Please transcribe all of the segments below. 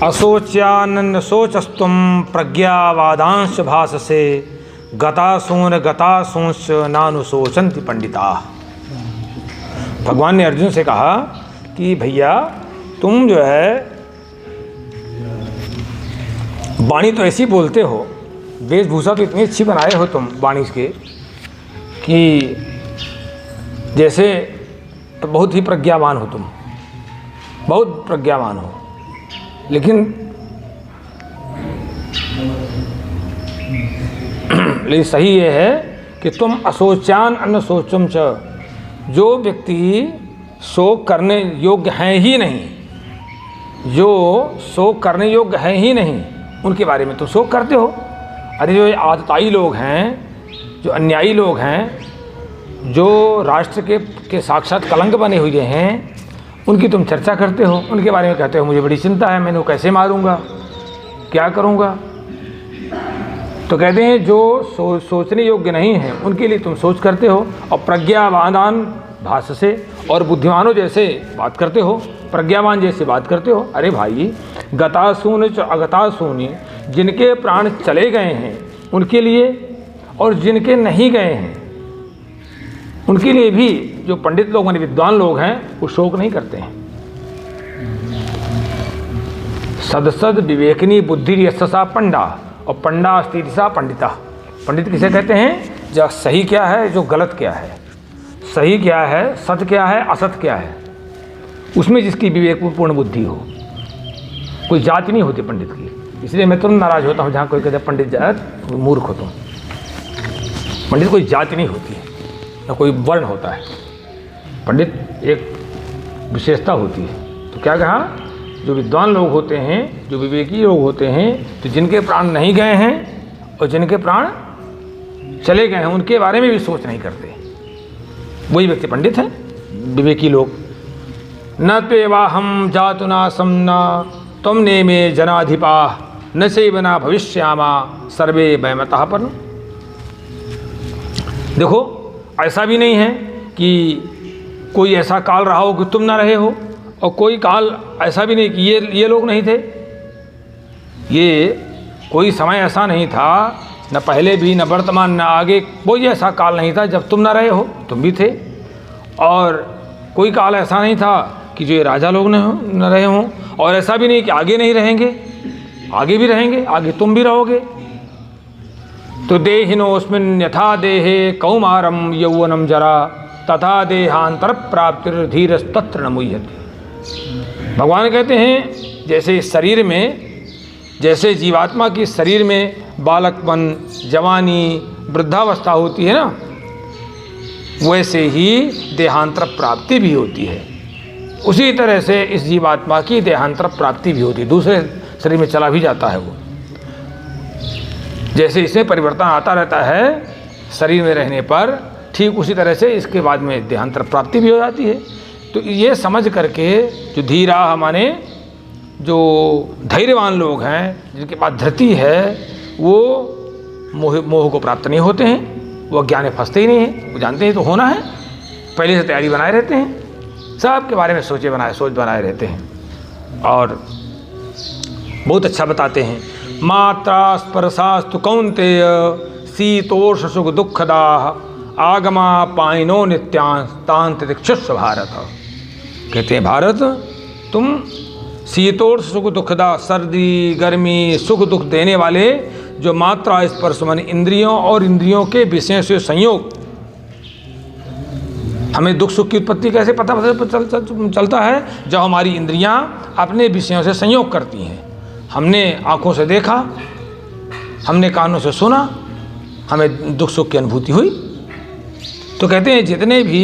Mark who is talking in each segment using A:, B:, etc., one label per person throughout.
A: असोच्यानन सोचस्तुम प्रज्ञावादांश भाससे गतासूंश्च नानुशोचन्ति पंडिता। भगवान ने अर्जुन से कहा कि भैया तुम जो है वाणी तो ऐसी बोलते हो, वेशभूषा तो इतनी अच्छी बनाए हो तुम वाणी के कि जैसे तो बहुत ही प्रज्ञावान हो तुम, बहुत प्रज्ञावान हो, लेकिन सही ये है कि तुम असोचान अन्न सोचम च, जो व्यक्ति शोक करने योग्य हैं ही नहीं, जो शोक करने योग्य हैं ही नहीं, उनके बारे में तो शोक करते हो। अरे जो आतताई लोग हैं, जो अन्यायी लोग हैं, जो राष्ट्र के साक्षात कलंक बने हुए हैं, उनकी तुम चर्चा करते हो, उनके बारे में कहते हो मुझे बड़ी चिंता है, मैं इनको कैसे मारूंगा, क्या करूंगा। तो कहते हैं जो सोचने योग्य नहीं है उनके लिए तुम सोच करते हो, और प्रज्ञावान भाष्य से और बुद्धिमानों जैसे बात करते हो, प्रज्ञावान जैसे बात करते हो। अरे भाई गतासून च अगतासूनी, जिनके प्राण चले गए हैं उनके लिए और जिनके नहीं गए हैं उनके लिए भी जो पंडित लोग माने विद्वान लोग हैं वो शोक नहीं करते हैं। सदसद विवेकनी बुद्धि यशसा पंडा, और पंडा अस्थितिसा पंडिता। पंडित किसे कहते हैं? जो सही क्या है, जो गलत क्या है, सही क्या है, सत्य क्या है, असत्य क्या है, उसमें जिसकी विवेकपूर्ण बुद्धि हो। कोई जाति नहीं होती पंडित की, इसलिए मैं तुरंत नाराज होता हूँ जहाँ कोई कहते पंडित जात मूर्ख हो तुम। पंडित कोई जाति नहीं होती है, न कोई वर्ण होता है, पंडित एक विशेषता होती है। तो क्या कहा? जो विद्वान लोग होते हैं, जो विवेकी लोग होते हैं, तो जिनके प्राण नहीं गए हैं और जिनके प्राण चले गए हैं उनके बारे में भी सोच नहीं करते, वही व्यक्ति पंडित हैं, विवेकी लोग। न त्वेवाहम जातुनासम न तुम ने में जनाधिपा न सेवना भविष्यामा सर्वे वैमतः पर। देखो ऐसा भी नहीं है कि कोई ऐसा काल रहा हो कि तुम ना रहे हो, और कोई काल ऐसा भी नहीं कि ये लोग नहीं थे। ये कोई समय ऐसा नहीं था, न पहले भी, न वर्तमान, न आगे, कोई ऐसा काल नहीं था जब तुम ना रहे हो, तुम भी थे। और कोई काल ऐसा नहीं था कि जो ये राजा लोग न रहे हों, और ऐसा भी नहीं कि आगे नहीं रहेंगे, आगे भी रहेंगे, आगे तुम भी रहोगे। तो देहिनोस्मिन् यथा देहे कौमारम यौवनम जरा तथा देहांतर प्राप्तिर्धीरस्तत्र न मुह्यते। भगवान कहते हैं जैसे शरीर में, जैसे जीवात्मा की शरीर में बालकपन, जवानी, वृद्धावस्था होती है ना, वैसे ही देहांतर प्राप्ति भी होती है। उसी तरह से इस जीवात्मा की देहांतर प्राप्ति भी होती है, दूसरे शरीर में चला भी जाता है वो। जैसे इसमें परिवर्तन आता रहता है शरीर में रहने पर, ठीक उसी तरह से इसके बाद में देहांतर प्राप्ति भी हो जाती है। तो ये समझ करके जो धीरा माने जो धैर्यवान लोग हैं, जिनके पास धृति है, वो मोह को प्राप्त नहीं होते हैं, वो अज्ञान में फंसते ही नहीं हैं। वो जानते हैं तो होना है, पहले से तैयारी बनाए रहते हैं, सब के बारे में सोच बनाए रहते हैं। और बहुत अच्छा बताते हैं, मात्रा स्पर्शास्तु कौन्तेय शीतोष्ण सुख दुखदा आगमा पाइनो नित्यांतांतरिक्षुष्व भारत। कहते हैं भारत, तुम शीतोष्ण सुख दुखदा, सर्दी गर्मी सुख दुख देने वाले जो मात्रा स्पर्श मन इंद्रियों और इंद्रियों के विषय से संयोग। हमें दुख सुख की उत्पत्ति कैसे पता चलता है? जब हमारी इंद्रियां अपने विषयों से संयोग करती हैं। हमने आँखों से देखा, हमने कानों से सुना, हमें दुख सुख की अनुभूति हुई। तो कहते हैं जितने भी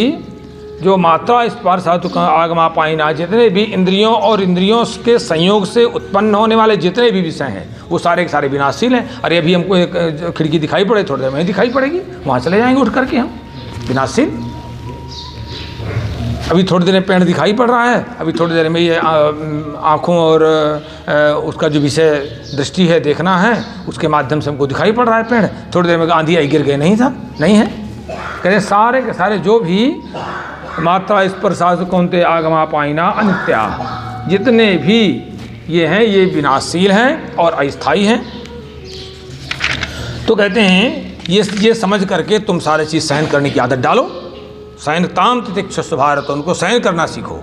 A: जो मात्रा स्पर्श आगमा पाइना, जितने भी इंद्रियों और इंद्रियों के संयोग से उत्पन्न होने वाले जितने भी विषय हैं, वो सारे के सारे विनाशशील हैं। अरे अभी हमको एक खिड़की दिखाई पड़े, थोड़ी देर में दिखाई पड़ेगी, वहाँ चले जाएंगे उठ करके हम, विनाशशील। अभी थोड़ी देर में पेड़ दिखाई पड़ रहा है, अभी थोड़ी देर में ये आँखों और उसका जो विषय दृष्टि है, देखना है, उसके माध्यम से हमको दिखाई पड़ रहा है पेड़। थोड़ी देर में आंधी आई गिर गए, नहीं था, नहीं है। कहते सारे के सारे जो भी मात्रा स्पर्शास्तु कौन्तेय आगमा पाइना अनित्या, जितने भी ये हैं, ये विनाशशील हैं और अस्थायी हैं। तो कहते हैं ये समझ करके तुम सारे चीज़ सहन करने की आदत डालो। सहनताम तितिक्षस्व भारत, उनको सहन करना सीखो।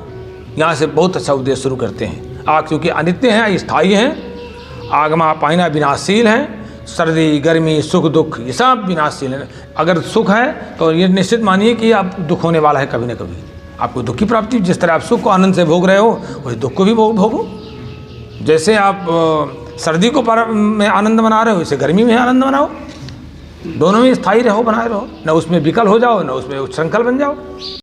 A: यहाँ से बहुत अच्छा उपदेश शुरू करते हैं। आग क्योंकि अनित्य हैं, अस्थायी हैं, आगमा पाइना विनाशशील हैं, सर्दी गर्मी सुख दुख ये सब विनाशशील हैं। अगर सुख है तो ये निश्चित मानिए कि आप दुख होने वाला है, कभी ना कभी आपको दुख की प्राप्ति। जिस तरह आप सुख को आनंद से भोग रहे हो वही दुख को भी भोगो। जैसे आप सर्दी को में आनंद मना रहे हो, वैसे गर्मी में आनंद मनाओ। दोनों में स्थायी रहो, बनाए रहो, न उसमें विकल हो जाओ न उसमें उच्छृंखल बन जाओ।